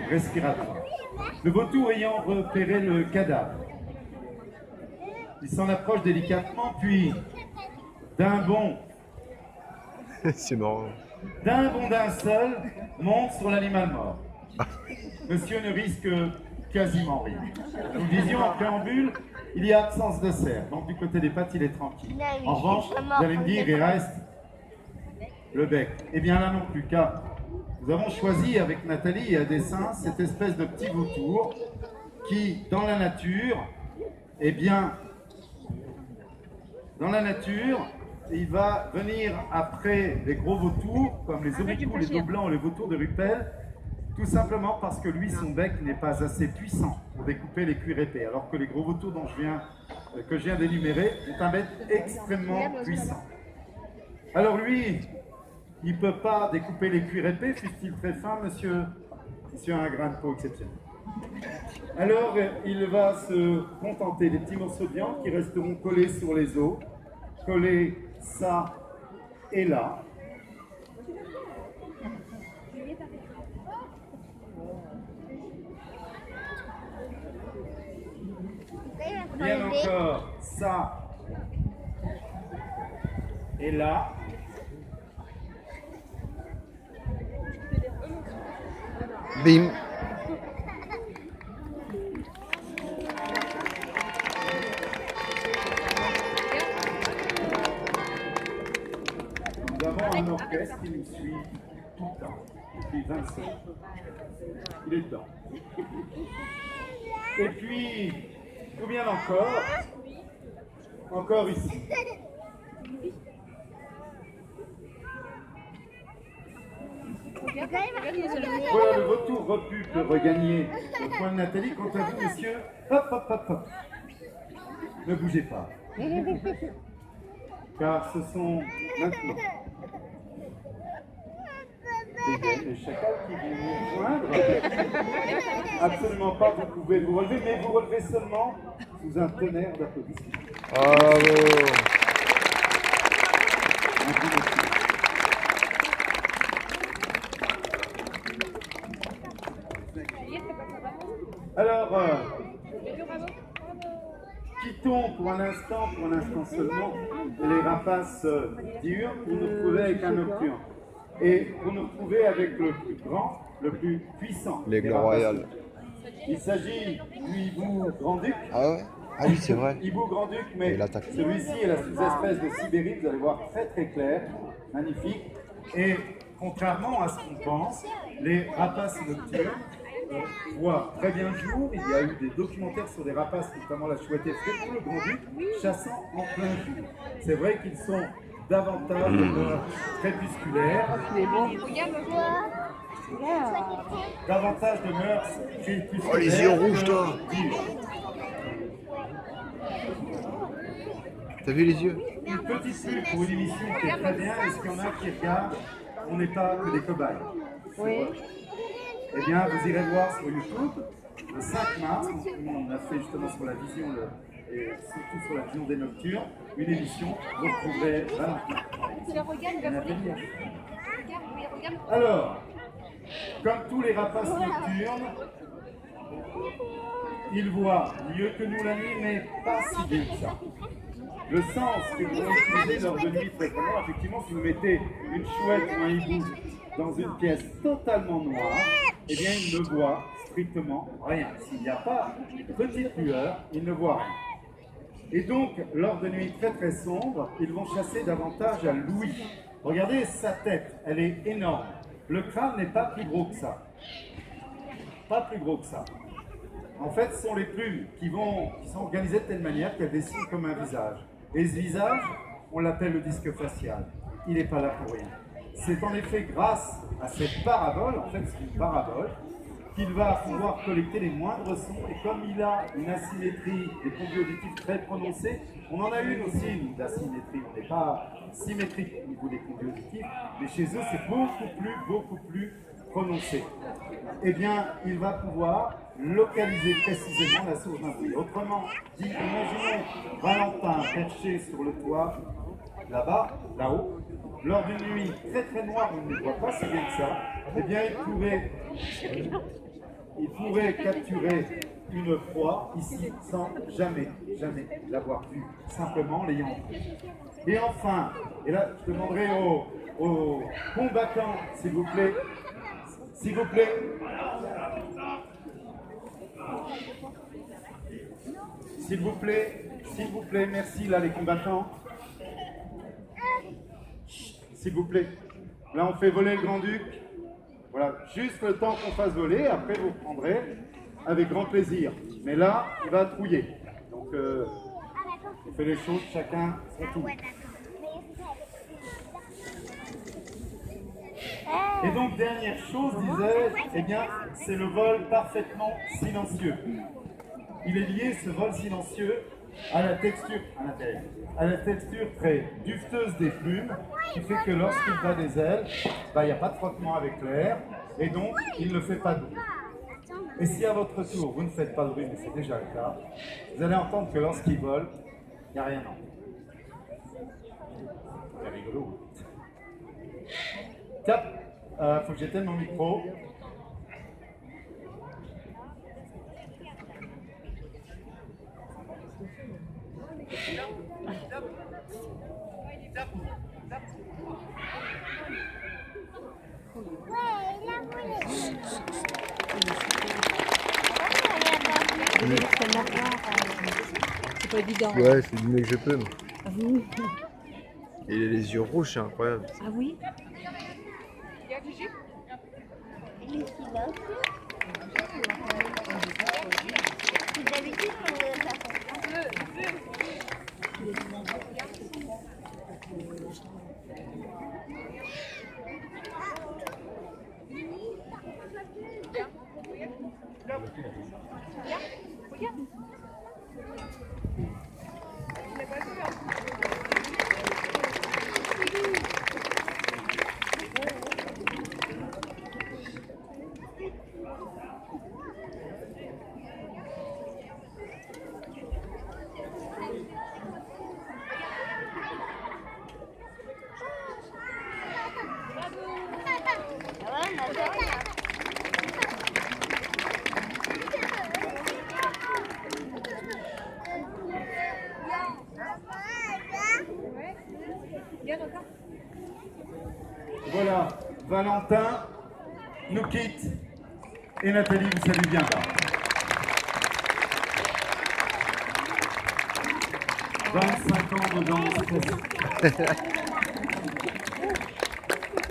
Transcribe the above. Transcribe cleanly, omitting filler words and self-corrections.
respiratoire. Le vautour ayant repéré le cadavre, il s'en approche délicatement, puis d'un bond, C'est marrant. d'un seul, monte sur l'animal mort. Monsieur ne risque quasiment rien. Nous disions en préambule, il y a absence de cerf, donc du côté des pattes, il est tranquille. En revanche, vous allez me dire, il reste le bec. Eh bien là non plus, car nous avons choisi avec Nathalie et à dessein cette espèce de petit vautour qui, dans la nature, eh bien, dans la nature, il va venir après les gros vautours, comme les oricours, les dos blancs, les vautours de Rupel, tout simplement parce que lui, son bec n'est pas assez puissant pour découper les cuirs épais, alors que les gros vautours que je viens d'énumérer ont un bec extrêmement puissant. Alors lui, il ne peut pas découper les cuirs épais, fût-il très fin, monsieur a un grain de peau exceptionnel. Alors, il va se contenter des petits morceaux de viande qui resteront collés sur les os, collés ça et là. Bien encore, ça et là. Bim. Nous avons un orchestre qui nous suit tout le temps, depuis 25 ans. Il est temps. Et puis, combien encore ici. Voilà le vautour repu peut regagner le point de Nathalie. Quant à vous, messieurs, hop, hop, hop, hop. Ne bougez pas. Car ce sont maintenant les chacals qui vont nous rejoindre. Absolument pas, vous pouvez vous relever, mais vous relevez seulement sous un tonnerre d'applaudissements. Bravo. Alors, quittons pour un instant seulement, les rapaces diurnes pour nous retrouver avec un nocturne. Et pour nous retrouver avec le plus grand, le plus puissant. L'aigle royal. Il s'agit du hibou grand-duc. Ah ouais? Ah oui, c'est vrai. Hibou grand-duc, mais celui-ci est la sous-espèce de Sibérie, vous allez voir, très très clair, magnifique. Et contrairement à ce qu'on pense, les rapaces nocturnes voient très bien le jour. Il y a eu des documentaires sur des rapaces, notamment la chouette effrayée, ou le grand-duc, chassant en plein jour. C'est vrai qu'ils sont davantage crépusculaires, davantage de mœurs crépusculaires. Oh, les yeux rouges, toi! T'as vu les yeux? Une petite pub pour une émission qui est très bien. Est-ce qu'il y en a qui regardent? On n'est pas que des cobayes. Oui. Eh bien, vous irez voir sur YouTube, le 5 mars, on a fait justement sur la vision, et surtout sur la vision des nocturnes, une émission, vous retrouverez Alors, comme tous les rapaces nocturnes, ils voient mieux que nous la nuit, mais pas si bien que ça. Le sens que vous utilisez lors de nuit fréquemment, effectivement, si vous mettez une chouette ou un hibou dans une pièce totalement noire, eh bien, il ne voit strictement rien. S'il n'y a pas de petite lueur, il ne voit rien. Et donc, lors de nuits très très sombres, ils vont chasser davantage à l'ouïe. Regardez sa tête, elle est énorme. Le crâne n'est pas plus gros que ça. Pas plus gros que ça. En fait, ce sont les plumes qui sont organisées de telle manière qu'elles dessinent comme un visage. Et ce visage, on l'appelle le disque facial. Il n'est pas là pour rien. C'est en effet grâce à cette parabole, en fait c'est une parabole, qu'il va pouvoir collecter les moindres sons. Et comme il a une asymétrie des conduits auditifs très prononcée, on en a une aussi d'asymétrie. On n'est pas symétrique au niveau des conduits auditifs, mais chez eux c'est beaucoup plus prononcé. Eh bien, il va pouvoir localiser précisément la source d'un bruit. Autrement dit, imaginons Valentin perché sur le toit, là-bas, là-haut, lors d'une nuit très très noire où on ne voit pas si bien que ça, eh bien il pourrait il pourrait capturer une proie ici sans jamais l'avoir vue, simplement l'ayant pris. Et enfin, et là je demanderai aux combattants, s'il vous plaît, s'il vous plaît, s'il vous plaît, merci là les combattants. S'il vous plaît. Là on fait voler le Grand-Duc. Voilà, juste le temps qu'on fasse voler, après vous prendrez avec grand plaisir. Mais là, il va trouiller. Donc on fait les choses chacun son tour. Et donc dernière chose, disais-je, eh bien, c'est le vol parfaitement silencieux. Il est lié, ce vol silencieux, à la texture à l'intérieur, à la texture très dufteuse des plumes, qui fait que lorsqu'il bat des ailes, il n'y a pas de frottement avec l'air, et donc il ne fait pas de bruit. Et si à votre tour, vous ne faites pas de bruit, mais c'est déjà le cas, vous allez entendre que lorsqu'il vole, il n'y a rien en C'est rigolo. Cap, faut que j'éteigne mon micro. C'est pas évident. Ouais, c'est du mieux que je peux. Ah oui. Et il a les yeux rouges, c'est incroyable. Ah oui. Voilà, Valentin nous quitte et Nathalie vous salue bien bas. 25 ans de danse.